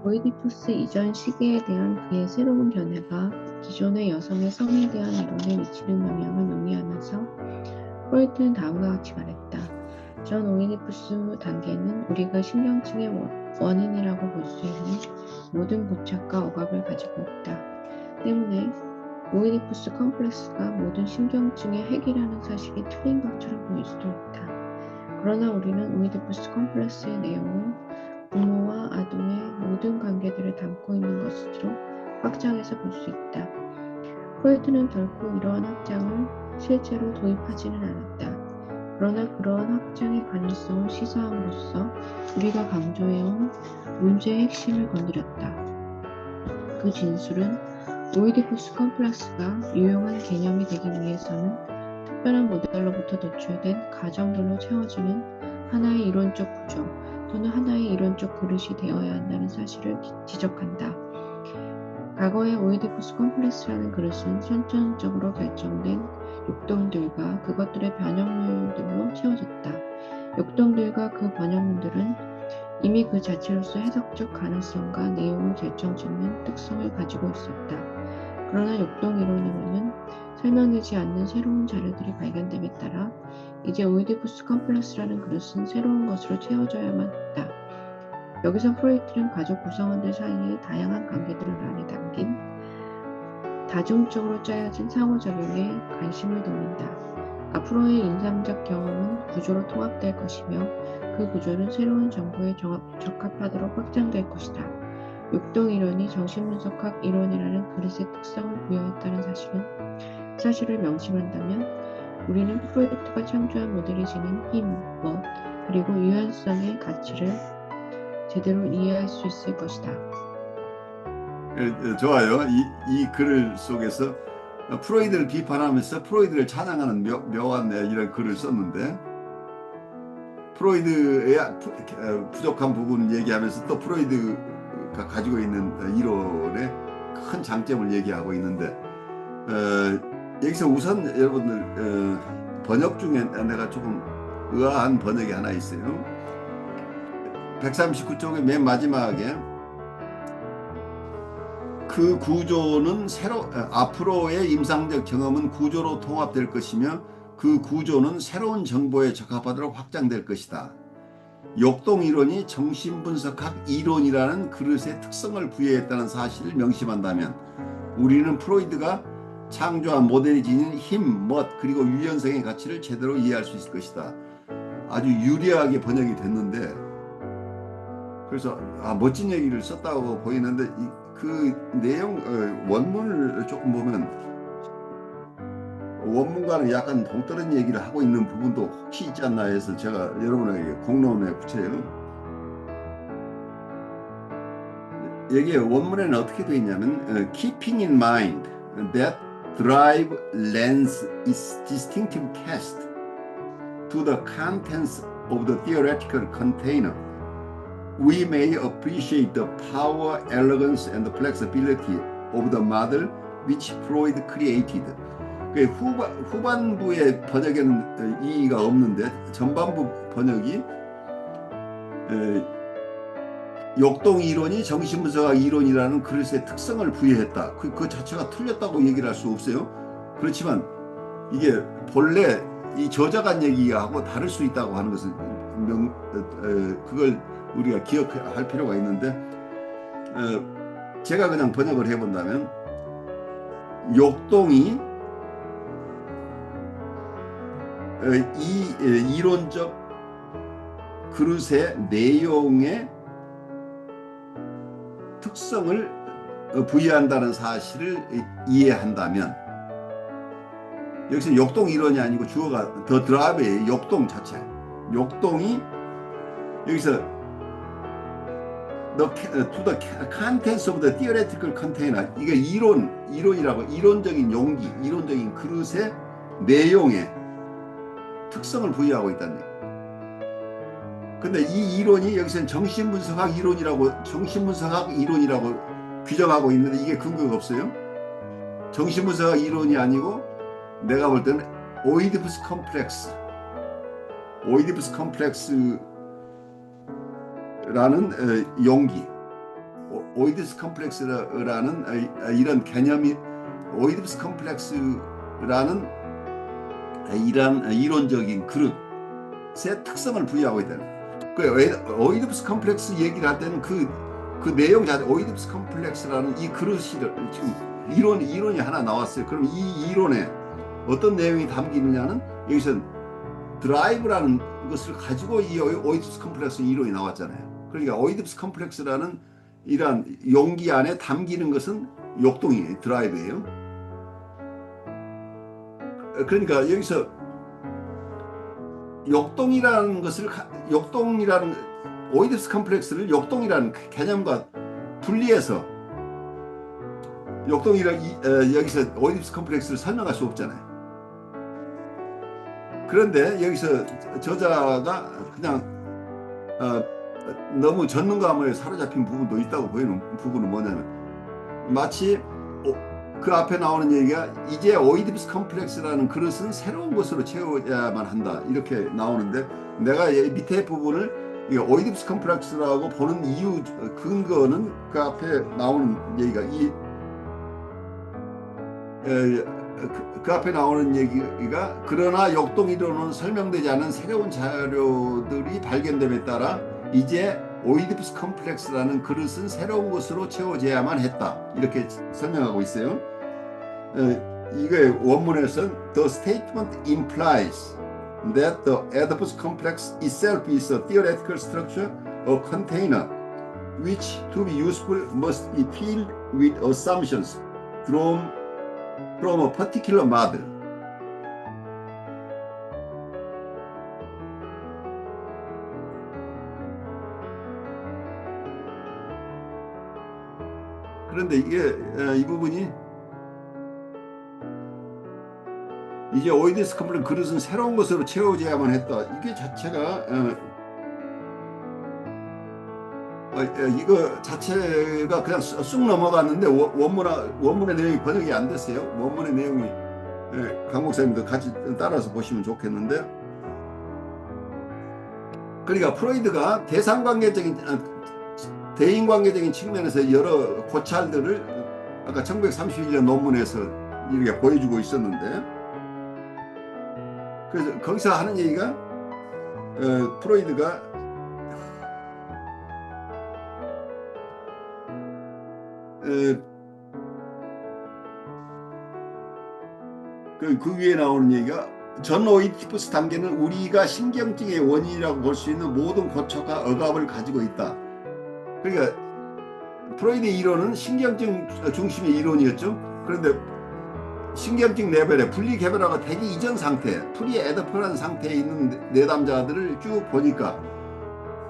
오이디푸스 이전 시기에 대한 그의 새로운 견해가 기존의 여성의 성에 대한 이론에 미치는 영향을 논의하면서 프로이트는 다음과 같이 말했다. 전 오이디푸스 단계는 우리가 신경증의 원인이라고 볼 수 있는 모든 고착과 억압을 가지고 있다. 때문에 오이디푸스 컴플렉스가 모든 신경증의 핵이라는 사실이 틀린 것처럼 보일 수도 있다. 그러나 우리는 오이디푸스 컴플렉스의 내용을 부모와 아동의 모든 관계들을 담고 있는 것으로 확장해서 볼 수 있다. 프로이트는 결코 이러한 확장을 실제로 도입하지는 않았다. 그러나 그러한 확장의 가능성을 시사함으로써 우리가 강조해온 문제의 핵심을 건드렸다. 그 진술은 오이디푸스 컴플렉스가 유용한 개념이 되기 위해서는 특별한 모델로부터 도출된 가정들로 채워지는 하나의 이론적 구조 또는 하나의 이론적 그릇이 되어야 한다는 사실을 지적한다. 과거의 오이디푸스 컴플렉스라는 그릇은 선천적으로 결정된 욕동들과 그것들의 변형물들로 채워졌다. 욕동들과 그 변형물들은 이미 그 자체로서 해석적 가능성과 내용을 결정짓는 특성을 가지고 있었다. 그러나 욕동 이론으로는 설명되지 않는 새로운 자료들이 발견됨에 따라 이제 오이디푸스 컴플렉스라는 그릇은 새로운 것으로 채워져야만 했다. 여기서 프로이트는 가족 구성원들 사이의 다양한 관계들을 안에 담긴 다중적으로 짜여진 상호작용에 관심을 돌린다. 앞으로의 인상적 경험은 구조로 통합될 것이며 그 구조는 새로운 정보에 적합하도록 확장될 것이다. 욕동 이론이 정신분석학 이론이라는 그릇의 특성을 부여했다는 사실을 명심한다면 우리는 프로이트가 창조한 모델이 지닌 힘, 멋, 그리고 유연성의 가치를 제대로 이해할 수 있을 것이다. 좋아요. 이 글 속에서 프로이드를 비판하면서 프로이드를 찬양하는 묘한 이런 글을 썼는데, 프로이드의 부족한 부분 얘기하면서 또 프로이드가 가지고 있는 이론의 큰 장점을 얘기하고 있는데, 여기서 우선 여러분들 번역 중에 내가 조금 의아한 번역이 하나 있어요. 139쪽의 맨 마지막에 그 구조는 앞으로의 임상적 경험은 구조로 통합될 것이며 그 구조는 새로운 정보에 적합하도록 확장될 것이다. 욕동 이론이 정신분석학 이론이라는 그릇의 특성을 부여했다는 사실을 명심한다면 우리는 프로이드가 창조한 모델이 지닌 힘, 멋, 그리고 유연성의 가치를 제대로 이해할 수 있을 것이다. 아주 유리하게 번역이 됐는데, 그래서 멋진 얘기를 썼다고 보이는데 그 내용 원문을 조금 보면 원문과는 약간 동떨어진 얘기를 하고 있는 부분도 혹시 있지 않나 해서 제가 여러분에게 공론에 붙여요. 여기에 원문에는 어떻게 되어 있냐면 Keeping in mind that drive lends its distinctive cast to the contents of the theoretical container, we may appreciate the power, elegance, and the flexibility of the model which Freud created. 후반부의 번역에는 이의가 없는데 전반부 번역이 욕동 이론이 정신분석학 이론이라는 그릇의 특성을 부여했다. 그 자체가 틀렸다고 얘기를 할 수 없어요. 그렇지만 이게 본래 이 저자간 얘기하고 다를 수 있다고 하는 것은 그걸 우리가 기억할 필요가 있는데, 제가 그냥 번역을 해본다면 욕동이 이 이론적 그릇의 내용의 특성을 부여한다는 사실을 이해한다면, 여기서 욕동 이론이 아니고 주어가 더 드라이브의 욕동 자체, 욕동이 여기서 to the contents of the theoretical container, 이게 이론이라고, 이론적인 용기, 이론적인 그릇의 내용에 특성을 부여하고 있다는 얘기예요. 근데 이 이론이 여기서는 정신분석학 이론이라고 규정하고 있는데 이게 근거가 없어요. 정신분석학 이론이 아니고 내가 볼 때는 오이디푸스 컴플렉스라는 용기, 오이디푸스 컴플렉스라는 이런 개념이 오이디푸스 컴플렉스라는 이런 이론적인 그릇의 특성을 부여하고 있다. 그 오이디푸스 컴플렉스 얘기를 할 때는 그 내용 자체 오이디푸스 컴플렉스라는 이 그릇이 지금 이론이 하나 나왔어요. 그럼 이 이론에 어떤 내용이 담기느냐는 여기서 드라이브라는 것을 가지고 이 오이디푸스 컴플렉스 이론이 나왔잖아요. 그러니까 오이디푸스 컴플렉스라는 이러한 용기 안에 담기는 것은 역동이에요. 드라이브예요. 그러니까 여기서 역동이라는 것을 오이디푸스 컴플렉스를 역동이라는 개념과 분리해서 여기서 오이디푸스 컴플렉스를 설명할 수 없잖아요. 그런데 여기서 저자가 그냥 너무 전문감에 사로잡힌 부분도 있다고 보이는 부분은 뭐냐면 마치 그 앞에 나오는 얘기가 이제 오이디푸스 컴플렉스라는 그릇은 새로운 것으로 채워야만 한다 이렇게 나오는데 내가 밑에 부분을 오이디푸스 컴플렉스라고 보는 이유 근거는 그 앞에 나오는 얘기가 그 앞에 나오는 얘기가 그러나 역동이론은 설명되지 않은 새로운 자료들이 발견됨에 따라 이제 오이디푸스 컴플렉스라는 그릇은 새로운 것으로 채워져야만 했다 이렇게 설명하고 있어요. 이게 원문에서는 The statement implies that the Oedipus complex itself is a theoretical structure, a container, which to be useful must be filled with assumptions from a particular model. 그런데 이 부분이 이제 오이디푸스 컴플렉스 그릇은 새로운 것으로 채워져야만 했다. 이게 자체가 이거 자체가 그냥 쑥 넘어갔는데 원문의 내용이 번역이 안 됐어요. 원문의 내용이 강 목사님도 같이 따라서 보시면 좋겠는데 그러니까 프로이드가 대인관계적인 측면에서 여러 고찰들을 아까 1931년 논문에서 이렇게 보여주고 있었는데 그래서 거기서 하는 얘기가 프로이드가 그 위에 나오는 얘기가 전 오이디푸스 단계는 우리가 신경증의 원인이라고 볼 수 있는 모든 고초가 억압을 가지고 있다. 그러니까 프로이드의 이론은 신경증 중심의 이론이었죠. 그런데 신경증 레벨에 분리개별화가 되기 이전 상태, 프리에더퍼란 상태에 있는 내담자들을 쭉 보니까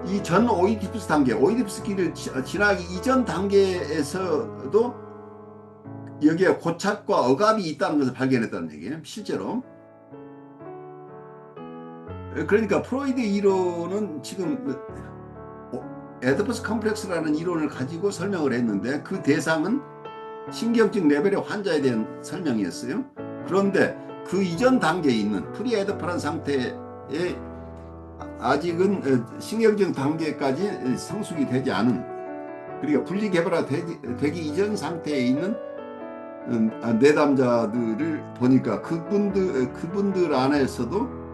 이 전 오이디푸스 단계, 오이디푸스 기를 지나기 이전 단계에서도 여기에 고착과 억압이 있다는 것을 발견했다는 얘기예요. 실제로. 그러니까 프로이드 이론은 지금 에디푸스 컴플렉스라는 이론을 가지고 설명을 했는데 그 대상은 신경증 레벨의 환자에 대한 설명이었어요. 그런데 그 이전 단계에 있는 프리에더퍼란 상태에 아직은 신경증 단계까지 성숙이 되지 않은 그러니까 분리개발화 되기 이전 상태에 있는 내담자들을 보니까 그분들 안에서도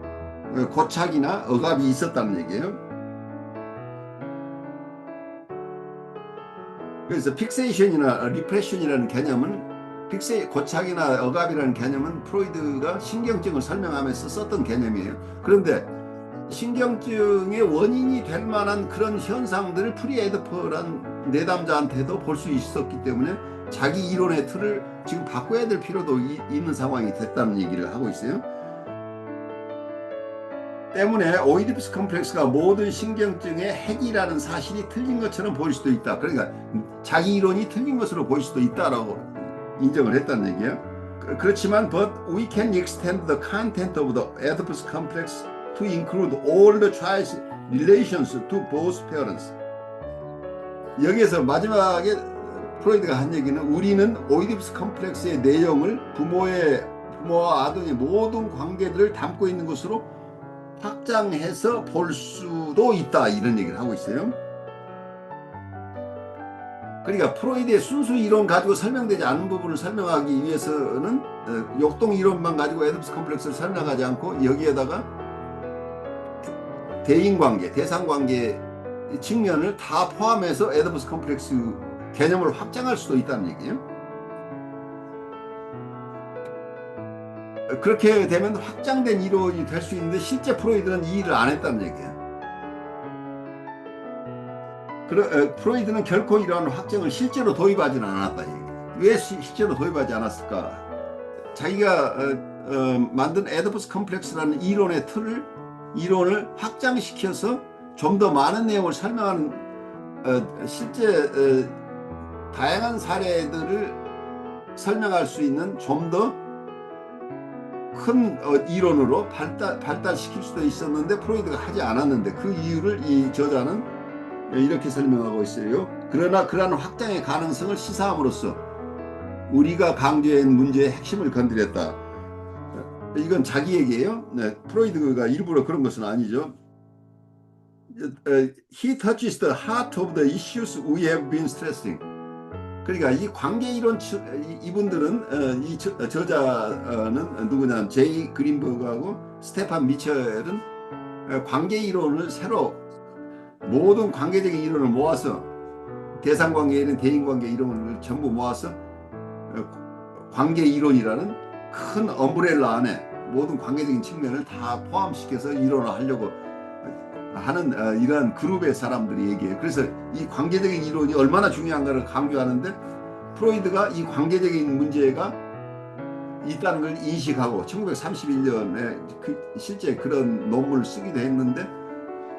고착이나 억압이 있었다는 얘기예요. 그래서 픽세이션이나 리프레션이라는 개념은 고착이나 억압이라는 개념은 프로이드가 신경증을 설명하면서 썼던 개념이에요. 그런데 신경증의 원인이 될 만한 그런 현상들을 프리에더퍼란 내담자한테도 볼 수 있었기 때문에 자기 이론의 틀을 지금 바꿔야 될 필요도 있는 상황이 됐다는 얘기를 하고 있어요. 때문에 오이디푸스 컴플렉스가 모든 신경증의 핵이라는 사실이 틀린 것처럼 보일 수도 있다. 그러니까 자기 이론이 틀린 것으로 보일 수도 있다라고 인정을 했다는 얘기예요. 그렇지만 but we can extend the content of the Oedipus complex to include all the child's relations to both parents. 여기에서 마지막에 프로이드가 한 얘기는 우리는 오이디푸스 컴플렉스의 내용을 부모와 아동의 모든 관계들을 담고 있는 것으로 확장해서 볼 수도 있다 이런 얘기를 하고 있어요. 그러니까 프로이드의 순수 이론 가지고 설명되지 않은 부분을 설명하기 위해서는 역동 이론만 가지고 에디푸스 컴플렉스를 설명하지 않고 여기에다가 대인관계, 대상관계 측면을 다 포함해서 에디푸스 컴플렉스 개념을 확장할 수도 있다는 얘기예요. 그렇게 되면 확장된 이론이 될 수 있는데 실제 프로이드는 이 일을 안 했다는 얘기예요. 프로이드는 결코 이러한 확정을 실제로 도입하지는 않았다. 왜 실제로 도입하지 않았을까? 자기가 만든 에디푸스 컴플렉스라는 이론을 확장시켜서 좀 더 많은 내용을 설명하는 실제 다양한 사례들을 설명할 수 있는 좀 더 큰 이론으로 발달시킬 수도 있었는데 프로이드가 하지 않았는데 그 이유를 이 저자는 이렇게 설명하고 있어요. 그러나 그러한 확장의 가능성을 시사함으로써 우리가 강조한 문제의 핵심을 건드렸다. 이건 자기 얘기예요. 네, 프로이드가 일부러 그런 것은 아니죠. He touches the heart of the issues we have been stressing. 그러니까 이 관계 이론 이분들은 이 저자는 누구냐면 제이 그린버그하고 스테판 미첼은 관계 이론을 새로 모든 관계적인 이론을 모아서 대상관계에는 대인관계 이론을 전부 모아서 관계 이론이라는 큰 엄브렐라 안에 모든 관계적인 측면을 다 포함시켜서 이론을 하려고 하는 이러한 그룹의 사람들이 얘기해요. 그래서 이 관계적인 이론이 얼마나 중요한가를 강조하는데 프로이드가 이 관계적인 문제가 있다는 걸 인식하고 1931년에 실제 그런 논문을 쓰기도 했는데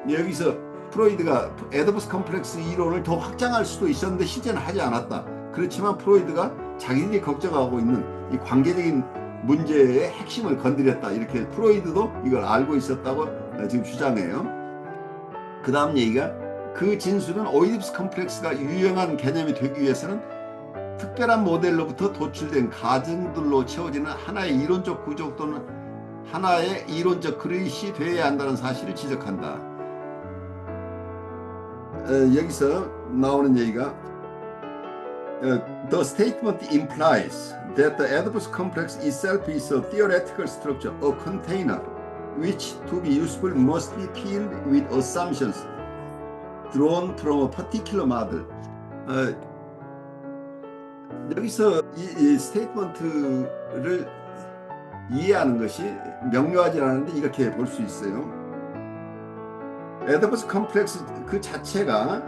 여기서 프로이드가 에디푸스 컴플렉스 이론을 더 확장할 수도 있었는데 실제는 하지 않았다. 그렇지만 프로이드가 자기들이 걱정하고 있는 이 관계적인 문제의 핵심을 건드렸다. 이렇게 프로이드도 이걸 알고 있었다고 지금 주장해요. 그 다음 얘기가 그 진술은 오이디푸스 컴플렉스가 유용한 개념이 되기 위해서는 특별한 모델로부터 도출된 가정들로 채워지는 하나의 이론적 구조 또는 하나의 이론적 그릇이 되어야 한다는 사실을 지적한다. 여기서 나오는 얘기가 The statement implies that the Oedipus complex itself is a theoretical structure, a container, which to be useful must be filled with assumptions drawn from a particular model. 여기서 이 스테이트먼트를 이해하는 것이 명료하지 않은데 이렇게 볼 수 있어요. 에디푸스 컴플렉스 그 자체가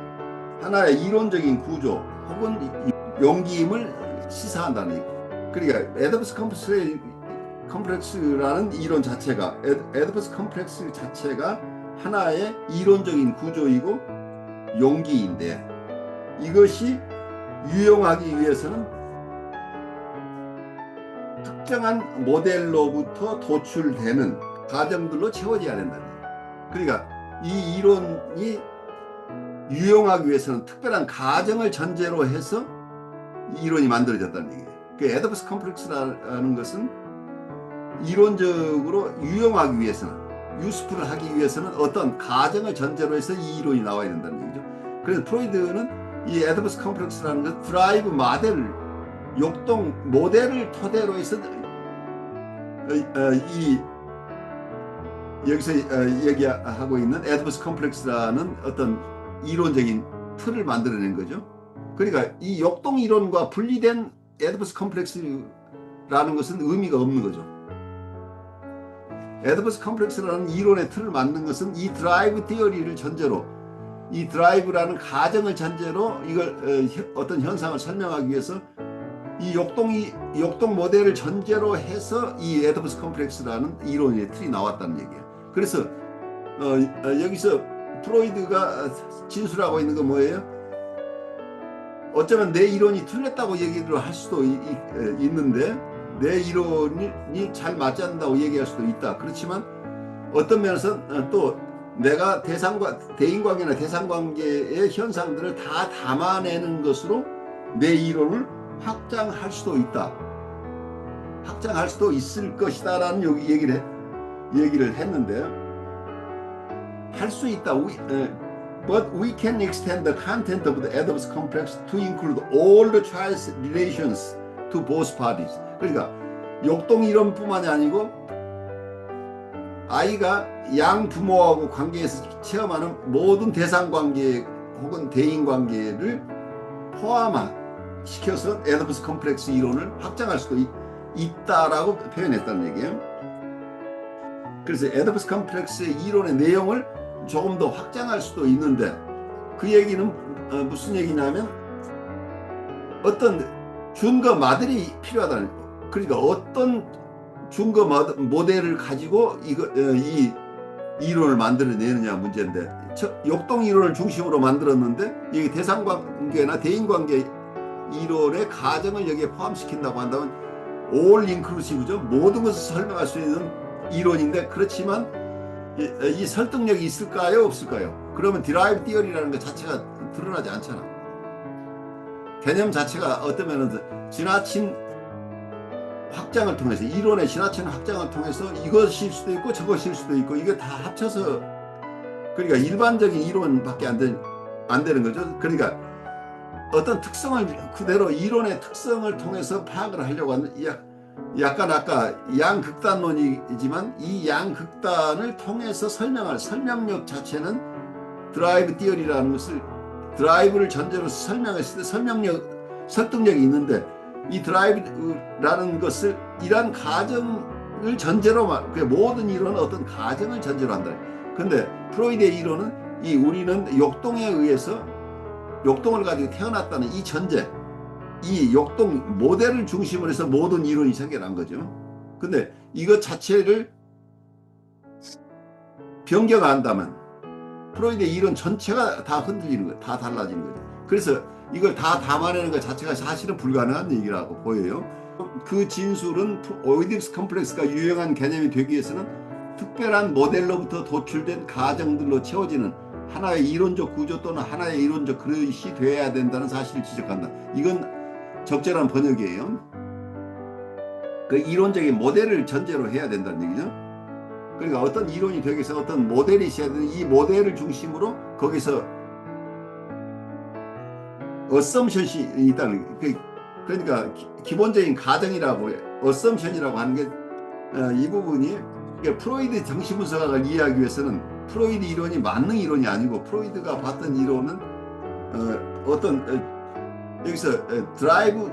하나의 이론적인 구조 혹은 용기임을 시사한다는 얘기. 그러니까 에디푸스 컴플렉스라는 이론 자체가 에디푸스 컴플렉스 자체가 하나의 이론적인 구조이고 용기인데 이것이 유용하기 위해서는 특정한 모델로부터 도출되는 가정들로 채워져야 된다는 거예요. 그러니까 이 이론이 유용하기 위해서는 특별한 가정을 전제로 해서 이 이론이 만들어졌다는 얘기예요. 그 에디푸스 컴플렉스라는 것은 이론적으로 유용하기 위해서는 유스풀을 하기 위해서는 어떤 가정을 전제로 해서 이 이론이 나와야 된다는 얘기죠. 그래서 프로이드는 이 에디푸스 컴플렉스라는 것 드라이브 모델을 역동 모델을 토대로 해서 여기서 얘기하고 있는 에디푸스 컴플렉스라는 어떤 이론적인 틀을 만들어낸 거죠. 그러니까 이 역동 이론과 분리된 에디푸스 컴플렉스라는 것은 의미가 없는 거죠. 에디푸스 컴플렉스라는 이론의 틀을 만든 것은 이 드라이브 티어리를 전제로 이 드라이브라는 가정을 전제로 이걸 어떤 현상을 설명하기 위해서 이 역동 모델을 전제로 해서 이 에디푸스 컴플렉스라는 이론의 틀이 나왔다는 얘기예요. 그래서 여기서 프로이드가 진술하고 있는 건 뭐예요? 어쩌면 내 이론이 틀렸다고 얘기를 할 수도 있는데 내 이론이 잘 맞지 않는다고 얘기할 수도 있다. 그렇지만 어떤 면에서 또 내가 대인관계나 대상관계의 현상들을 다 담아내는 것으로 내 이론을 확장할 수도 있다. 확장할 수도 있을 것이다 라는 얘기를 했는데 할 수 있다. But we can extend the content of the Oedipus complex to include all the child's relations to both parties. 그러니까 역동 이론뿐만이 아니고 아이가 양 부모하고 관계에서 체험하는 모든 대상 관계 혹은 대인 관계를 포함시켜서 에디푸스 컴플렉스 이론을 확장할 수도 있다라고 표현했다는 얘기예요. 그래서 에디푸스 컴플렉스의 이론의 내용을 조금 더 확장할 수도 있는데, 그 얘기는 무슨 얘기냐면 어떤 준거 마들이 필요하다는, 그러니까 어떤 준거 모델을 가지고 이 이론을 만들어내느냐 문제인데, 역동 이론을 중심으로 만들었는데 이게 대상관계나 대인관계 이론의 가정을 여기에 포함시킨다고 한다면 all inclusive죠. 모든 것을 설명할 수 있는 이론인데, 그렇지만 이 설득력이 있을까요, 없을까요? 그러면 디라이브 티어리라는 것 자체가 드러나지 않잖아. 개념 자체가 어떤 면에서 지나친 확장을 통해서, 이론의 지나친 확장을 통해서 이것일 수도 있고 저것일 수도 있고, 이게 다 합쳐서, 그러니까 일반적인 이론밖에 안 되는 거죠. 그러니까 어떤 특성을 그대로 이론의 특성을 통해서 파악을 하려고 하는, 약간 아까 양극단론이지만 이 양극단을 통해서 설명할 설명력 자체는 드라이브 티어리라는 것을, 드라이브를 전제로 설명했을 때 설득력이 있는데, 이 드라이브라는 것을 이러한 가정을 전제로, 모든 이론은 어떤 가정을 전제로 한다. 근데 프로이드의 이론은 우리는 역동에 의해서 역동을 가지고 태어났다는 이 전제, 이 역동 모델을 중심으로 해서 모든 이론이 생겨난 거죠. 근데 이것 자체를 변경한다면 프로이드의 이론 전체가 다 흔들리는 거예요. 다 달라지는 거죠. 그래서 이걸 다 담아내는 것 자체가 사실은 불가능한 얘기라고 보여요. 그 진술은 오이디푸스 컴플렉스가 유용한 개념이 되기 위해서는 특별한 모델로부터 도출된 가정들로 채워지는 하나의 이론적 구조 또는 하나의 이론적 그릇이 되어야 된다는 사실을 지적한다. 이건 적절한 번역이에요. 그 이론적인 모델을 전제로 해야 된다는 얘기죠. 그러니까 어떤 이론이 되기 위해서 어떤 모델이 있어야 되는, 이 모델을 중심으로 거기서 어썸션이 있다는, 그러니까 기본적인 가정이라고, 어썸션이라고 하는 게 이 부분이, 그러니까 프로이드 정신분석학을 이해하기 위해서는 프로이드 이론이 만능 이론이 아니고, 프로이드가 봤던 이론은 여기서 드라이브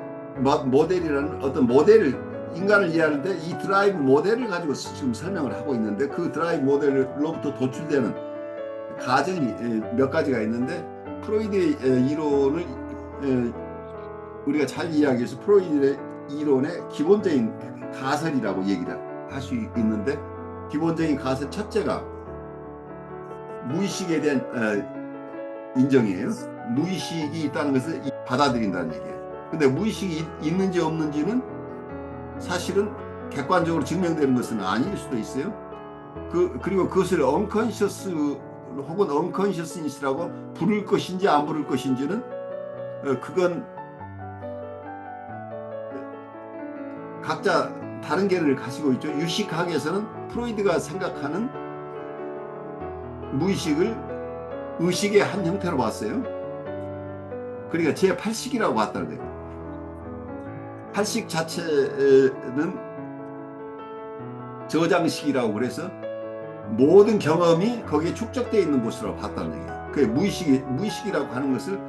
모델이라는 어떤 모델을, 인간을 이해하는데 이 드라이브 모델을 가지고 지금 설명을 하고 있는데, 그 드라이브 모델로부터 도출되는 가정이 몇 가지가 있는데, 프로이드의 이론을 우리가 잘 이해하기 위해서 프로이드의 이론의 기본적인 가설이라고 얘기를 할 수 있는데, 기본적인 가설 첫째가 무의식에 대한 인정이에요. 무의식이 있다는 것을 받아들인다는 얘기예요. 근데 무의식이 있는지 없는지는 사실은 객관적으로 증명되는 것은 아닐 수도 있어요. 그리고 그것을 언컨셔스 혹은 언컨셔스니스라고 부를 것인지 안 부를 것인지는 그건 각자 다른 견해를 가지고 있죠. 유식학에서는 프로이드가 생각하는 무의식을 의식의 한 형태로 봤어요. 그러니까 제8식이라고 봤다는 거예요. 8식 자체는 저장식이라고 그래서 모든 경험이 거기에 축적되어 있는 곳으로 봤다는 얘기예요. 그게 무의식이라고 하는 것을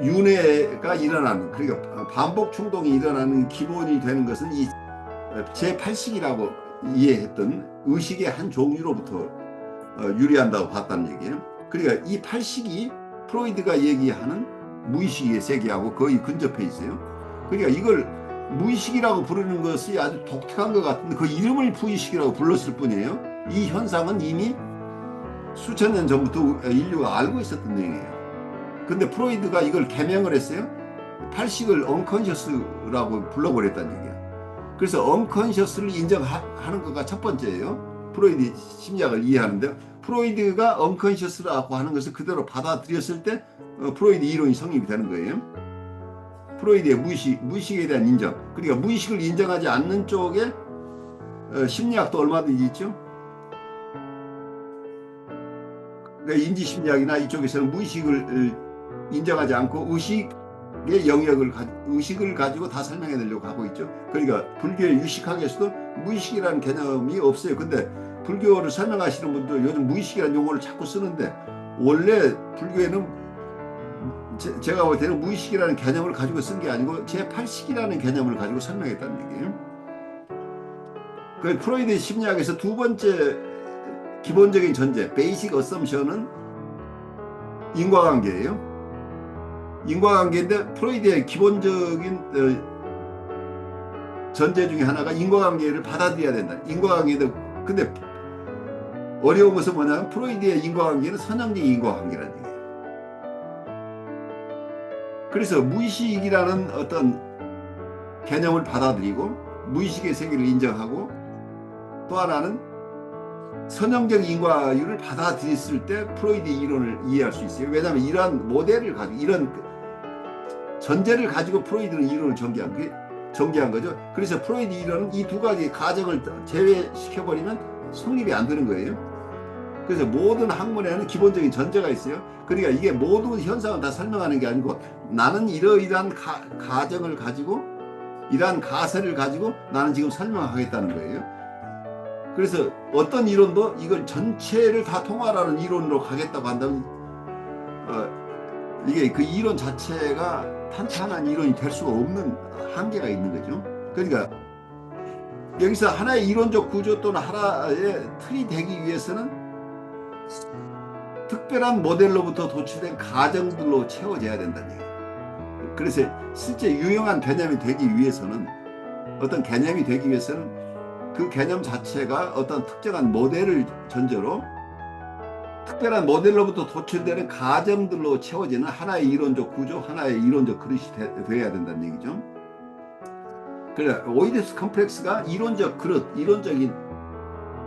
윤회가 일어나는, 그러니까 반복 충동이 일어나는 기본이 되는 것은 이 제8식이라고 이해했던 의식의 한 종류로부터 유래한다고 봤다는 얘기예요. 그러니까 이 8식이 프로이드가 얘기하는 무의식의 세계하고 거의 근접해 있어요. 그러니까 이걸 무의식이라고 부르는 것이 아주 독특한 것 같은데, 그 이름을 무의식이라고 불렀을 뿐이에요. 이 현상은 이미 수천 년 전부터 인류가 알고 있었던 내용이에요. 근데 프로이드가 이걸 개명을 했어요. 8식을 언컨셔스라고 불러버렸다는 얘기예요. 그래서 언컨셔스를 인정하는 것가 첫 번째예요. 프로이드 심리학을 이해하는데, 프로이드가 언컨셔스라고 하는 것을 그대로 받아들였을 때 프로이드 이론이 성립이 되는 거예요. 프로이드의 무의식에 대한 인정. 그러니까 무의식을 인정하지 않는 쪽에 심리학도 얼마든지 있죠. 그러니까 인지심리학이나 이쪽에서는 무의식을 인정하지 않고 의식의 영역을 의식을 가지고 다 설명해내려고 하고 있죠. 그러니까 불교의 유식학에서도 무의식이라는 개념이 없어요. 근데 불교를 설명하시는 분도 요즘 무의식이라는 용어를 자꾸 쓰는데, 원래 불교에는 제가 볼 때는 무의식이라는 개념을 가지고 쓴 게 아니고 제8식이라는 개념을 가지고 설명했다는 얘기예요. 그 프로이드 심리학에서 두 번째 기본적인 전제, 베이식 어썸션은 인과관계예요. 인과관계인데 프로이드의 기본적인 전제 중에 하나가 인과관계를 받아들여야 된다. 인과관계도 근데 어려운 것은 뭐냐면 프로이드의 인과관계는 선형적인 인과관계라는 얘기예요. 그래서 무의식이라는 어떤 개념을 받아들이고 무의식의 세계를 인정하고, 또 하나는 선형적 인과율을 받아들였을 때 프로이드 이론을 이해할 수 있어요. 왜냐하면 이러한 모델을 가지고, 이런 전제를 가지고 프로이드는 이론을 전개한 거죠. 그래서 프로이드 이론은 이 두 가지 가정을 제외시켜버리면 성립이 안 되는 거예요. 그래서 모든 학문에는 기본적인 전제가 있어요. 그러니까 이게 모든 현상을 다 설명하는 게 아니고, 나는 이러이러한 가정을 가지고, 이러한 가설을 가지고 나는 지금 설명하겠다는 거예요. 그래서 어떤 이론도 이걸 전체를 다 통할하는 이론으로 가겠다고 한다면 이게 그 이론 자체가 탄탄한 이론이 될 수가 없는 한계가 있는 거죠. 그러니까 여기서 하나의 이론적 구조 또는 하나의 틀이 되기 위해서는 특별한 모델로부터 도출된 가정들로 채워져야 된다는 얘기예요. 그래서 실제 유용한 개념이 되기 위해서는, 어떤 개념이 되기 위해서는 그 개념 자체가 어떤 특정한 모델을 전제로 특별한 모델로부터 도출되는 가정들로 채워지는 하나의 이론적 구조, 하나의 이론적 그릇이 되어야 된다는 얘기죠. 그래, 오이디푸스 컴플렉스가 이론적 그릇, 이론적인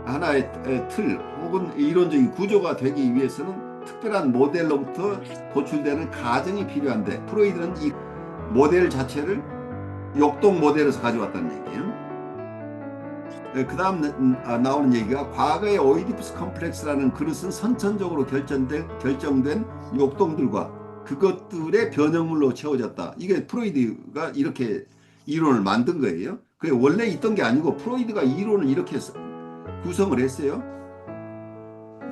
하나의 틀 혹은 이론적인 구조가 되기 위해서는 특별한 모델로부터 도출되는 가정이 필요한데, 프로이드는 이 모델 자체를 역동 모델에서 가져왔다는 얘기예요. 그 다음 나오는 얘기가, 과거의 오이디푸스 컴플렉스라는 그릇은 선천적으로 결정된 역동들과 그것들의 변형물로 채워졌다. 이게 프로이드가 이렇게 이론을 만든 거예요. 그게 원래 있던 게 아니고 프로이드가 이론을 이렇게 구성을 했어요.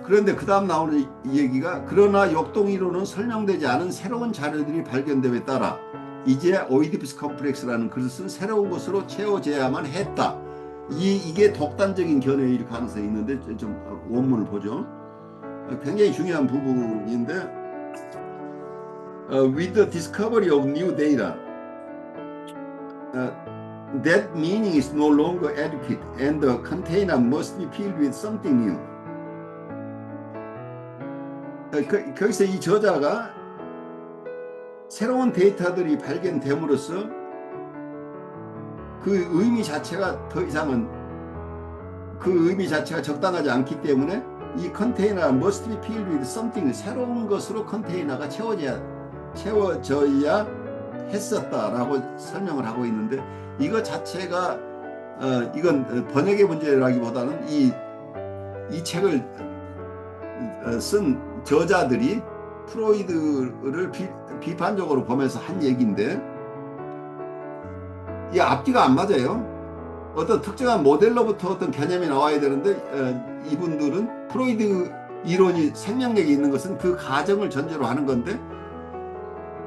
그런데 그 다음 나오는 얘기가, 그러나 역동 이론은 설명되지 않은 새로운 자료들이 발견됨에 따라 이제 오이디푸스 컴플렉스라는 그릇은 새로운 것으로 채워져야만 했다. 이게 독단적인 견해일 가능성이 있는데, 좀 원문을 보죠. 굉장히 중요한 부분인데, with the discovery of new data, that meaning is no longer adequate and the container must be filled with something new. 거기서 이 저자가 새로운 데이터들이 발견됨으로써 그 의미 자체가 더 이상은, 그 의미 자체가 적당하지 않기 때문에 이 컨테이너 must be filled with something, 새로운 것으로 컨테이너가 채워져야 했었다라고 설명을 하고 있는데, 이거 자체가 이건 번역의 문제라기보다는 이 책을 쓴 저자들이 프로이드를 비판적으로 보면서 한 얘기인데, 이 앞뒤가 안 맞아요. 어떤 특정한 모델로부터 어떤 개념이 나와야 되는데, 이분들은 프로이드 이론이 생명력이 있는 것은 그 가정을 전제로 하는 건데,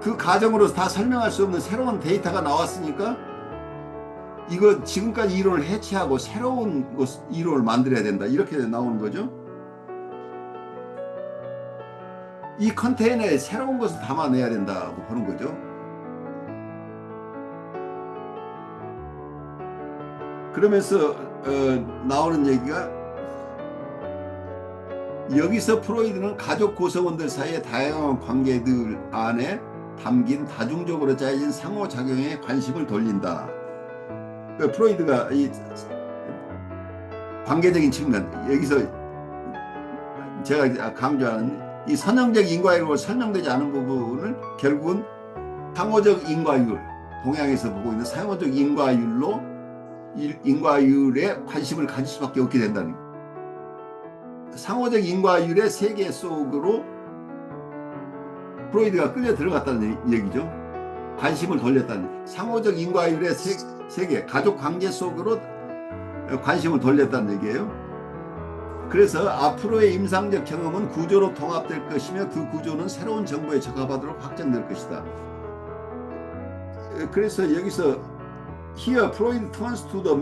그 가정으로 다 설명할 수 없는 새로운 데이터가 나왔으니까 이거 지금까지 이론을 해체하고 새로운 이론을 만들어야 된다, 이렇게 나오는 거죠. 이 컨테이너에 새로운 것을 담아내야 된다고 보는 거죠. 그러면서 나오는 얘기가, 여기서 프로이드는 가족 구성원들 사이의 다양한 관계들 안에 담긴 다중적으로 짜여진 상호작용에 관심을 돌린다. 프로이드가 이 관계적인 측면, 여기서 제가 강조하는 이 선형적 인과율로 설명되지 않은 부분을 결국은 상호적 인과율, 동양에서 보고 있는 상호적 인과율에 관심을 가질 수밖에 없게 된다는 거예요. 상호적 인과율의 세계 속으로 프로이드가 끌려 들어갔다는 얘기죠. 관심을 돌렸다는, 상호적 인과율의 세계, 가족 관계 속으로 관심을 돌렸다는 얘기예요. 그래서 앞으로의 임상적 경험은 구조로 통합될 것이며 그 구조는 새로운 정보에 적합하도록 확장될 것이다. 그래서 여기서 here Freud turns to the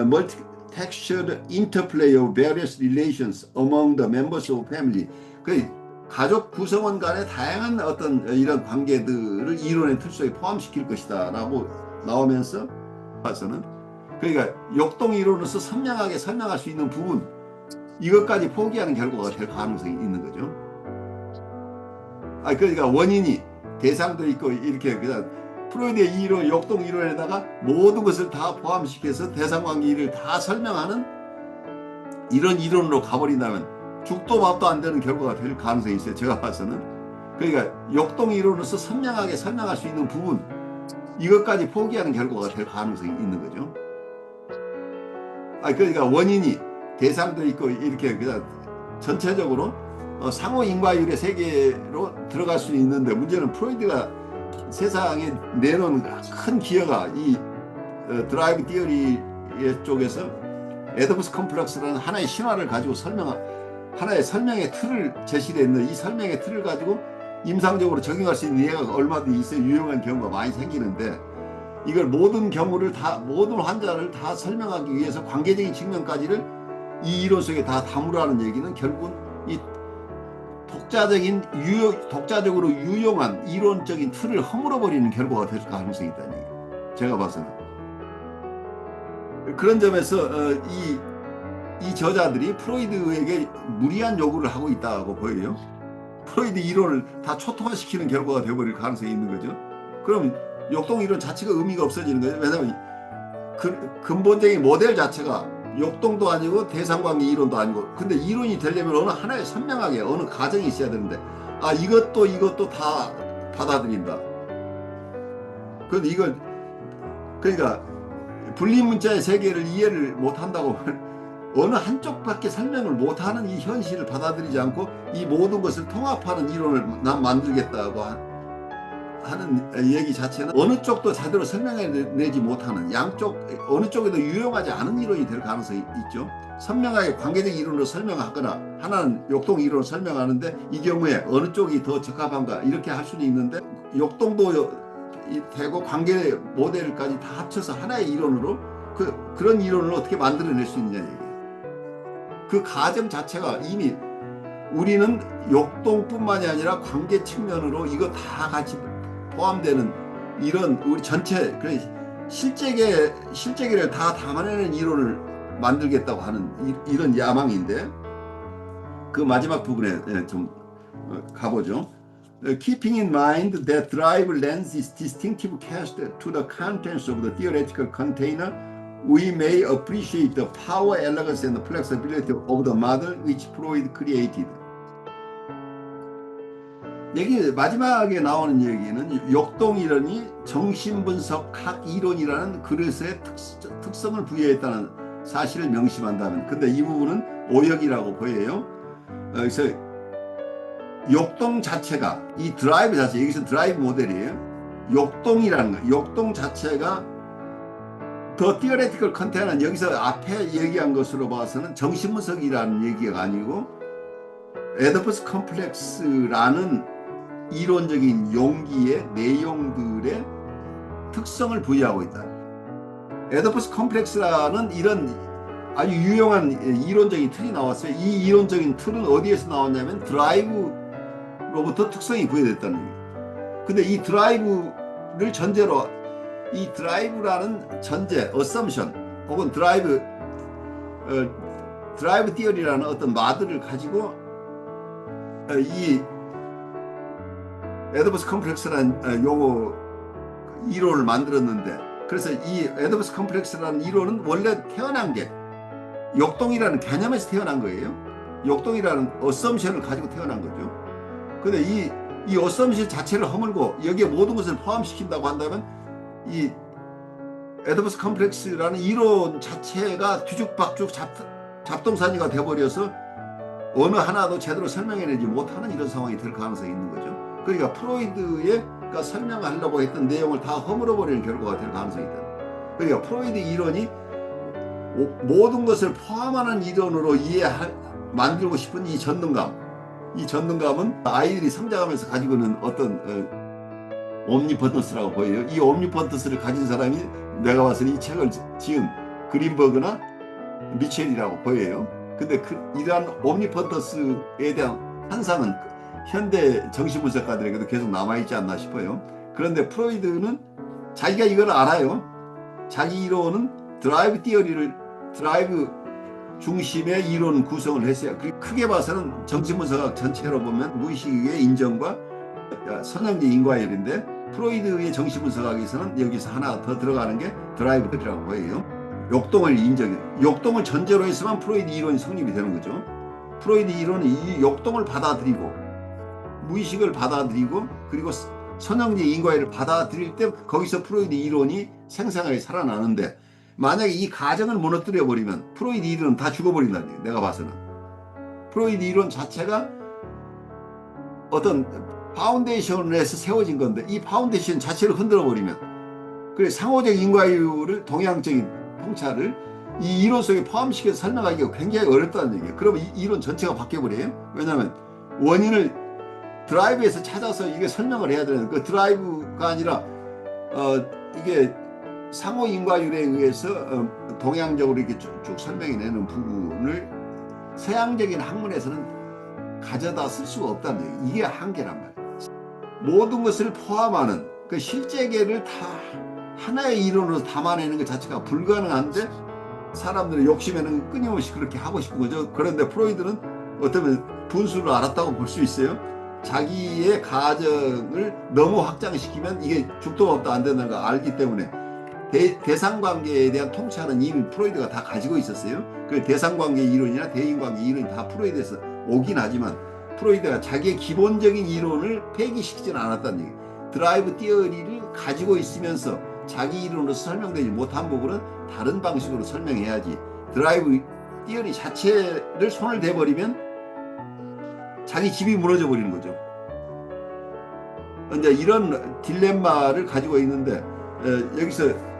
multi-textured interplay of various relations among the members of family. 그 가족 구성원 간의 다양한 어떤 이런 관계들을 이론의 틀 속에 포함시킬 것이다 라고 나오면서 봐서는, 그러니까 역동 이론으로서 선명하게 설명할 수 있는 부분, 이것까지 포기하는 결과가 될 가능성이 있는 거죠. 그러니까 원인이 대상도 있고 이렇게 그냥 프로이드의 이론, 역동 이론에다가 모든 것을 다 포함시켜서 대상관계를 다 설명하는 이런 이론으로 가버린다면 죽도 밥도 안 되는 결과가 될 가능성이 있어요. 제가 봐서는. 그러니까 역동 이론으로서 선명하게 설명할 수 있는 부분, 이것까지 포기하는 결과가 될 가능성이 있는 거죠. 그러니까 원인이 대상도 있고 이렇게 그냥 전체적으로 상호 인과율의 세계로 들어갈 수 있는데, 문제는 프로이드가 세상에 내놓은 큰 기여가 이 드라이브 티어리 쪽에서 에더퍼스 컴플렉스라는 하나의 신화를 가지고 하나의 설명의 틀을 제시했는데, 이 설명의 틀을 가지고 임상적으로 적용할 수 있는 예가 얼마든지 있어요. 유용한 경우가 많이 생기는데, 이걸 모든 환자를 다 설명하기 위해서 관계적인 측면까지를 이 이론 속에 다 담으라는 얘기는 결국은 이 독자적으로 유용한 이론적인 틀을 허물어버리는 결과가 될 가능성이 있다는 얘기예요. 제가 봐서는. 그런 점에서 이 저자들이 프로이드에게 무리한 요구를 하고 있다고 보여요. 프로이드 이론을 다 초토화시키는 결과가 되어버릴 가능성이 있는 거죠. 그럼 역동 이론 자체가 의미가 없어지는 거예요. 왜냐하면 근본적인 모델 자체가 역동도 아니고 대상관계 이론도 아니고, 근데 이론이 되려면 어느 하나에 선명하게 어느 가정이 있어야 되는데, 이것도 다 받아들인다. 그런데 이걸, 그러니까 분리문자의 세계를 이해를 못한다고 어느 한쪽밖에 설명을 못하는 이 현실을 받아들이지 않고 이 모든 것을 통합하는 이론을 난 만들겠다고 하는 얘기 자체는 어느 쪽도 제대로 설명해내지 못하는, 양쪽 어느 쪽에도 유용하지 않은 이론이 될 가능성이 있죠. 선명하게 관계적 이론으로 설명하거나, 하나는 역동 이론으로 설명하는데 이 경우에 어느 쪽이 더 적합한가 이렇게 할 수는 있는데, 역동도 되고 관계 모델까지 다 합쳐서 하나의 이론으로 그런 이론을 어떻게 만들어낼 수 있느냐 얘기예요. 그 가정 자체가 이미 우리는 역동뿐만이 아니라 관계 측면으로 이거 다 같이 포함되는 이런 우리 전체 실제계를 다 담아내는 이론을 만들겠다고 하는 이런 야망인데, 그 마지막 부분에 좀 가보죠. Keeping in mind that drive lends its distinctive cast to the contents of the theoretical container, we may appreciate the power, elegance, and flexibility of the model which Freud created. 여기 마지막에 나오는 얘기는 역동 이론이 정신분석학 이론이라는 그릇의 특성을 부여했다는 사실을 명심한다면, 근데 이 부분은 오역이라고 보여요. 그래서 역동 자체가, 이 드라이브 자체, 여기서 드라이브 모델이에요. 역동이라는 거, 역동 자체가 더 theoretical container는 여기서 앞에 얘기한 것으로 봐서는 정신분석이라는 얘기가 아니고 에더퍼스 컴플렉스라는 이론적인 용기의 내용들의 특성을 부여하고 있다. 에더퍼스 컴플렉스라는 이런 아주 유용한 이론적인 틀이 나왔어요. 이 이론적인 틀은 어디에서 나왔냐면 드라이브로부터 특성이 부여됐다는 얘기예요. 근데 이 드라이브를 전제로, 이 드라이브라는 전제, 어썸션 혹은 드라이브 티어리라는 어떤 마드를 가지고 이 에더퍼스 컴플렉스라는 용어 이론을 만들었는데, 그래서 이 에더퍼스 컴플렉스라는 이론은 원래 태어난 게 역동이라는 개념에서 태어난 거예요. 역동이라는 어썸션을 가지고 태어난 거죠. 근데 이 어썸션 자체를 허물고 여기에 모든 것을 포함시킨다고 한다면 이 에더퍼스 컴플렉스라는 이론 자체가 뒤죽박죽 잡동사니가 돼버려서 어느 하나도 제대로 설명해내지 못하는 이런 상황이 될 가능성이 있는 거죠. 그러니까 프로이드가 설명하려고 했던 내용을 다 허물어버리는 결과가 될 가능성이 있다. 그러니까 프로이드 이론이 모든 것을 포함하는 이론으로 만들고 싶은 이 전능감은 아이들이 성장하면서 가지고 있는 어떤 옴니퍼턴스라고 보여요. 이 옴니퍼턴스를 가진 사람이 내가 봤을 때 이 책을 지은 그린버그나 미첼이라고 보여요. 근데 이러한 옴니퍼턴스에 대한 환상은 현대 정신분석가들에게도 계속 남아있지 않나 싶어요. 그런데 프로이드는 자기가 이걸 알아요. 자기 이론은 드라이브 중심의 이론 구성을 했어요. 크게 봐서는 정신분석학 전체로 보면 무의식의 인정과 선형적 인과율인데, 프로이드의 정신분석학에서는 여기서 하나 더 들어가는 게 드라이브 띠어리라고 보여요. 욕동을 전제로 해서만 프로이드 이론이 성립이 되는 거죠. 프로이드 이론은 이 욕동을 받아들이고 무의식을 받아들이고 그리고 선형적 인과율을 받아들일 때 거기서 프로이드 이론이 생생하게 살아나는데, 만약에 이 가정을 무너뜨려 버리면 프로이드 이론은 다 죽어버린다는 얘기예요. 내가 봐서는 프로이드 이론 자체가 어떤 파운데이션에서 세워진 건데, 이 파운데이션 자체를 흔들어 버리면, 그래 상호적 인과율을, 동양적인 통찰을 이 이론 속에 포함시켜서 설명하기가 굉장히 어렵다는 얘기예요. 그러면 이 이론 전체가 바뀌어버려요. 왜냐하면 원인을 드라이브에서 찾아서 이게 설명을 해야 되는, 그 드라이브가 아니라 이게 상호 인과율에 의해서 동양적으로 이렇게 쭉 설명해내는 부분을 서양적인 학문에서는 가져다 쓸 수가 없다는 얘기. 이게 한계란 말이에요. 모든 것을 포함하는 그 실제계를 다 하나의 이론으로 담아내는 것 자체가 불가능한데, 사람들의 욕심에는 끊임없이 그렇게 하고 싶은 거죠. 그런데 프로이드는 어쩌면 분수를 알았다고 볼 수 있어요. 자기의 가정을 너무 확장시키면 이게 죽도 없다 안 된다는 걸 알기 때문에 대상관계에 대한 통찰은 이미 프로이드가 다 가지고 있었어요. 그 대상관계 이론이나 대인관계 이론이 다 프로이드에서 오긴 하지만, 프로이드가 자기의 기본적인 이론을 폐기시키지는 않았다는 얘기예요. 드라이브 띠어리를 가지고 있으면서 자기 이론으로 설명되지 못한 부분은 다른 방식으로 설명해야지, 드라이브 띠어리 자체를 손을 대버리면 자기 집이 무너져 버리는 거죠. 이제 이런 딜레마를 가지고 있는데, 여기서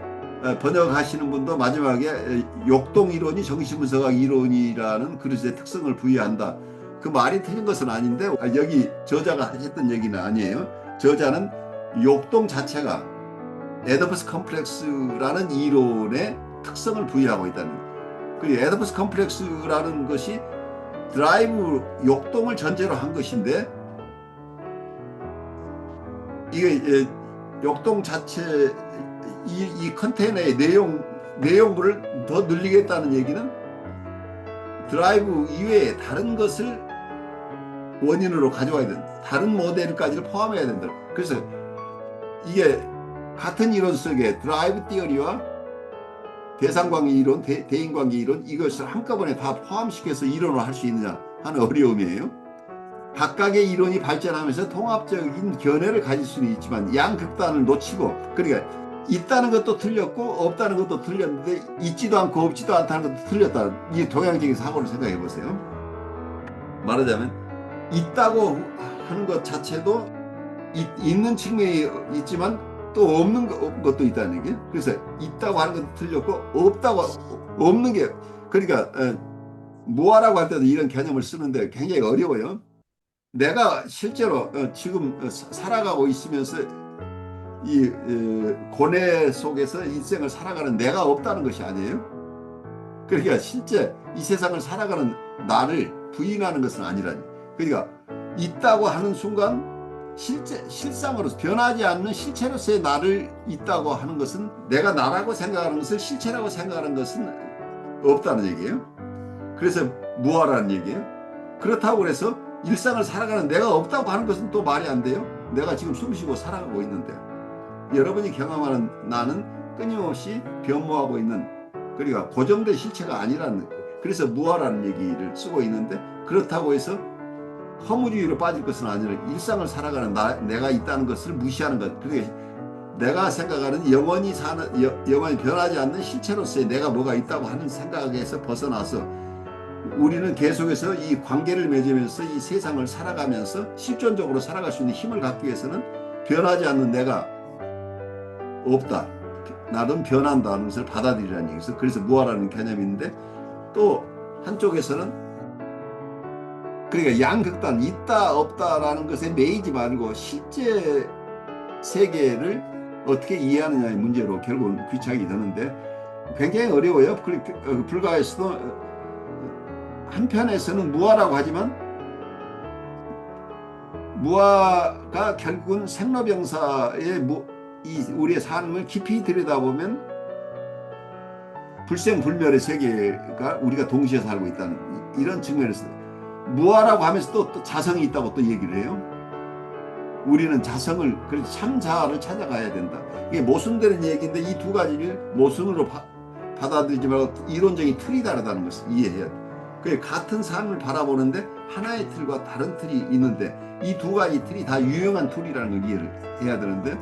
번역하시는 분도 마지막에 욕동 이론이 정신분석학 이론이라는 그릇의 특성을 부여한다. 그 말이 틀린 것은 아닌데, 여기 저자가 하셨던 얘기는 아니에요. 저자는 욕동 자체가 에더퍼스 컴플렉스라는 이론의 특성을 부여하고 있다는 거예요. 그리고 에더퍼스 컴플렉스라는 것이 드라이브 욕동을 전제로 한 것인데, 이게 욕동 자체 이 컨테이너의 내용물을 더 늘리겠다는 얘기는 드라이브 이외에 다른 것을 원인으로 가져와야 된다. 다른 모델까지를 포함해야 된다. 그래서 이게 같은 이론 속에 드라이브 띠어리와 대상관계 이론, 대인관계 이론, 이것을 한꺼번에 다 포함시켜서 이론을 할 수 있느냐 하는 어려움이에요. 각각의 이론이 발전하면서 통합적인 견해를 가질 수는 있지만 양극단을 놓치고, 그러니까 있다는 것도 틀렸고 없다는 것도 틀렸는데 있지도 않고 없지도 않다는 것도 틀렸다. 이 동양적인 사고를 생각해 보세요. 말하자면 있다고 하는 것 자체도 있는 측면이 있지만 또 없는 것도 있다는 얘기예요. 그래서 있다고 하는 것도 틀렸고 없는 게, 그러니까 무아라고 할 때도 이런 개념을 쓰는데 굉장히 어려워요. 내가 실제로 지금 살아가고 있으면서 이 고뇌 속에서 인생을 살아가는 내가 없다는 것이 아니에요. 그러니까 실제 이 세상을 살아가는 나를 부인하는 것은 아니라니. 그러니까 있다고 하는 순간 실상으로서 변하지 않는 실체로서의 나를 있다고 하는 것은, 내가 나라고 생각하는 것을 실체라고 생각하는 것은 없다는 얘기예요. 그래서 무아라는 얘기예요. 그렇다고 해서 일상을 살아가는 내가 없다고 하는 것은 또 말이 안 돼요. 내가 지금 숨쉬고 살아가고 있는데 여러분이 경험하는 나는 끊임없이 변모하고 있는, 그러니까 고정된 실체가 아니라는, 그래서 무아라는 얘기를 쓰고 있는데, 그렇다고 해서 허무주의로 빠질 것은 아니라 일상을 살아가는 내가 있다는 것을 무시하는 것. 그러니까 내가 생각하는 영원히 변하지 않는 실체로서의 내가 뭐가 있다고 하는 생각에서 벗어나서 우리는 계속해서 이 관계를 맺으면서 이 세상을 살아가면서 실존적으로 살아갈 수 있는 힘을 갖기 위해서는 변하지 않는 내가 없다. 나는 변한다는 것을 받아들이라는 얘기죠. 그래서 무아라는 개념인데 또 한쪽에서는 그러니까 양극단 있다 없다라는 것에 매이지 말고 실제 세계를 어떻게 이해하느냐의 문제로 결국은 귀착이 되는데 굉장히 어려워요. 불가에서도 한편에서는 무아라고 하지만 무아가 결국은 생로병사의 우리의 삶을 깊이 들여다보면 불생불멸의 세계가 우리가 동시에 살고 있다는 이런 측면에서 무아라고 하면서 또 자성이 있다고 또 얘기를 해요. 우리는 자성을, 그래서 참 자아를 찾아가야 된다. 이게 모순되는 얘기인데 이 두 가지를 모순으로 받아들이지 말고 이론적인 틀이 다르다는 것을 이해해야 돼. 그 같은 삶을 바라보는데 하나의 틀과 다른 틀이 있는데 이 두 가지 틀이 다 유용한 틀이라는 걸 이해를 해야 되는데,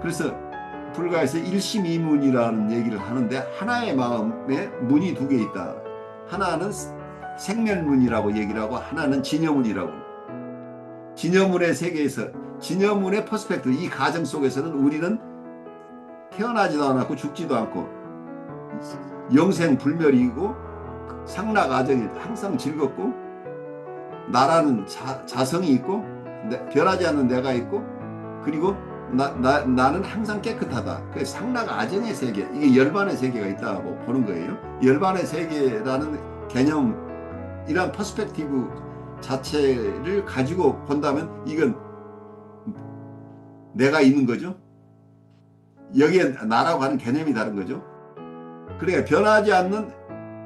그래서 불가에서 일심이문이라는 얘기를 하는데 하나의 마음에 문이 두 개 있다. 하나는 생멸문이라고 얘기를 하고 하나는 진여문이라고. 진여문의 세계에서 진여문의 퍼스펙트, 이 가정 속에서는 우리는 태어나지도 않았고 죽지도 않고 영생불멸이고 상락아정이 항상 즐겁고 나라는 자성이 있고 변하지 않는 내가 있고 그리고 나는 항상 깨끗하다. 그 상락아정의 세계, 이게 열반의 세계가 있다고 보는 거예요. 열반의 세계라는 개념, 이런 퍼스펙티브 자체를 가지고 본다면 이건 내가 있는 거죠. 여기에 나라고 하는 개념이 다른 거죠. 그러니까 변하지 않는,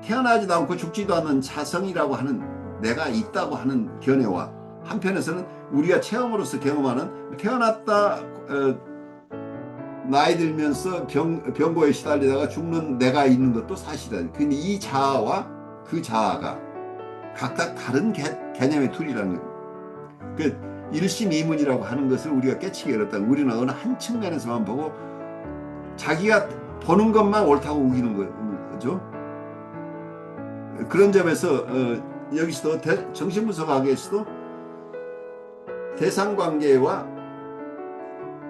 태어나지도 않고 죽지도 않는 자성이라고 하는 내가 있다고 하는 견해와 한편에서는 우리가 체험으로서 경험하는 태어났다 나이 들면서 병고에 시달리다가 죽는 내가 있는 것도 사실이다. 근데 이 자아와 그 자아가 각각 다른 개념의 틀이라는 거예요. 그 일심이문이라고 하는 것을 우리가 깨치기 어렵다. 우리는 어느 한 측면에서만 보고 자기가 보는 것만 옳다고 우기는 거죠. 그런 점에서 여기서도 정신분석학에서도 대상관계와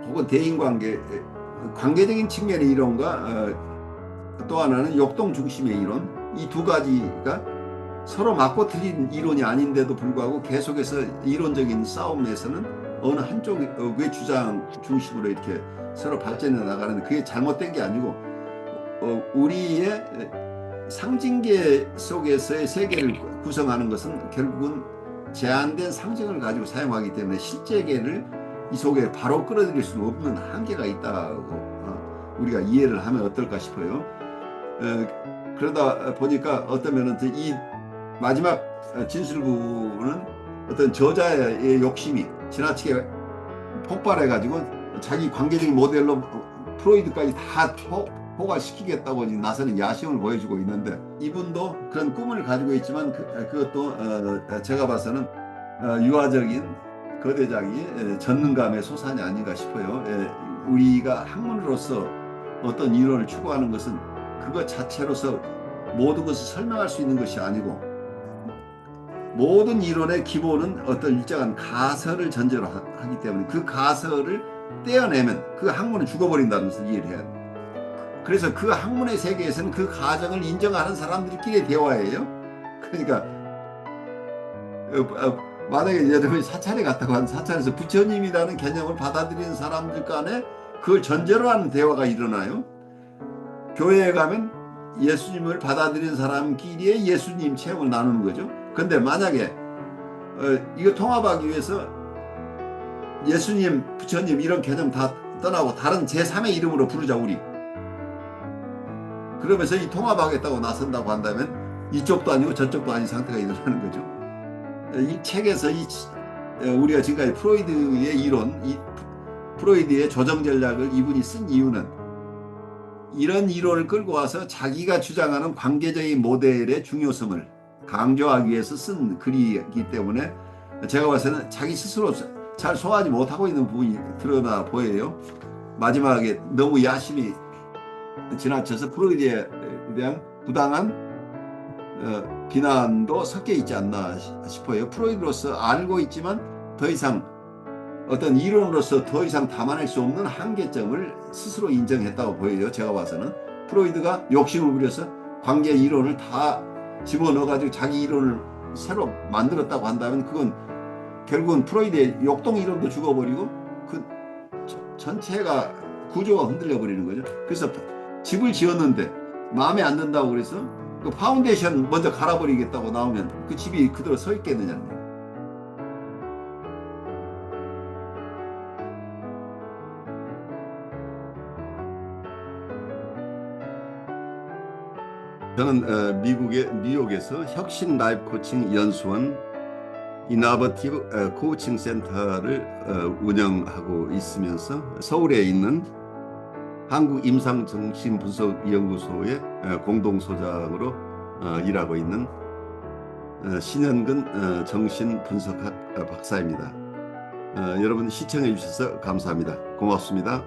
혹은 대인관계, 관계적인 측면의 이론과 또 하나는 욕동중심의 이론, 이 두 가지가 서로 맞고 틀린 이론이 아닌데도 불구하고 계속해서 이론적인 싸움에서는 어느 한쪽의 주장 중심으로 이렇게 서로 발전해 나가는데, 그게 잘못된 게 아니고 우리의 상징계 속에서의 세계를 구성하는 것은 결국은 제한된 상징을 가지고 사용하기 때문에 실제계를 이 속에 바로 끌어들일 수는 없는 한계가 있다고 우리가 이해를 하면 어떨까 싶어요. 그러다 보니까 어떤 면은 이 마지막 진술부는 어떤 저자의 욕심이 지나치게 폭발해가지고 자기 관계적인 모델로 프로이드까지 다 포괄시키겠다고 나서는 야심을 보여주고 있는데, 이분도 그런 꿈을 가지고 있지만 그것도 제가 봐서는 유아적인 거대장이 전능감의 소산이 아닌가 싶어요. 우리가 학문으로서 어떤 이론을 추구하는 것은 그것 자체로서 모든 것을 설명할 수 있는 것이 아니고, 모든 이론의 기본은 어떤 일정한 가설을 전제로 하기 때문에 그 가설을 떼어내면 그 학문은 죽어버린다는 것을 이해를 해야 돼요. 그래서 그 학문의 세계에서는 그 가정을 인정하는 사람들끼리의 대화예요. 그러니까 만약에 여러분이 사찰에 갔다고 하는 사찰에서 부처님이라는 개념을 받아들이는 사람들 간에 그걸 전제로 하는 대화가 일어나요. 교회에 가면 예수님을 받아들이는 사람끼리의 예수님 체험을 나누는 거죠. 근데 만약에 이거 통합하기 위해서 예수님, 부처님 이런 개념 다 떠나고 다른 제3의 이름으로 부르자 우리. 그러면서 이 통합하겠다고 나선다고 한다면 이쪽도 아니고 저쪽도 아닌 상태가 일어나는 거죠. 이 책에서 우리가 지금까지 프로이드의 이론, 프로이드의 조정 전략을 이분이 쓴 이유는 이런 이론을 끌고 와서 자기가 주장하는 관계적인 모델의 중요성을 강조하기 위해서 쓴 글이기 때문에 제가 봐서는 자기 스스로 잘 소화하지 못하고 있는 부분이 드러나 보여요. 마지막에 너무 야심이 지나쳐서 프로이드에 대한 부당한 비난도 섞여 있지 않나 싶어요. 프로이드로서 알고 있지만 더 이상 어떤 이론으로서 더 이상 담아낼 수 없는 한계점을 스스로 인정했다고 보여요. 제가 봐서는 프로이드가 욕심을 부려서 관계 이론을 다 집어넣어가지고 자기 이론을 새로 만들었다고 한다면 그건 결국은 프로이드의 역동 이론도 죽어버리고 그 전체가 구조가 흔들려 버리는 거죠. 그래서 집을 지었는데 마음에 안 든다고 그래서 그 파운데이션 먼저 갈아버리겠다고 나오면 그 집이 그대로 서 있겠느냐는 거예요. 저는 뉴욕에서 혁신 라이프 코칭 연수원 이너버티브 코칭 센터를 운영하고 있으면서 서울에 있는 한국임상정신분석연구소의 공동소장으로 일하고 있는 신현근 정신분석학 박사입니다. 여러분 시청해 주셔서 감사합니다. 고맙습니다.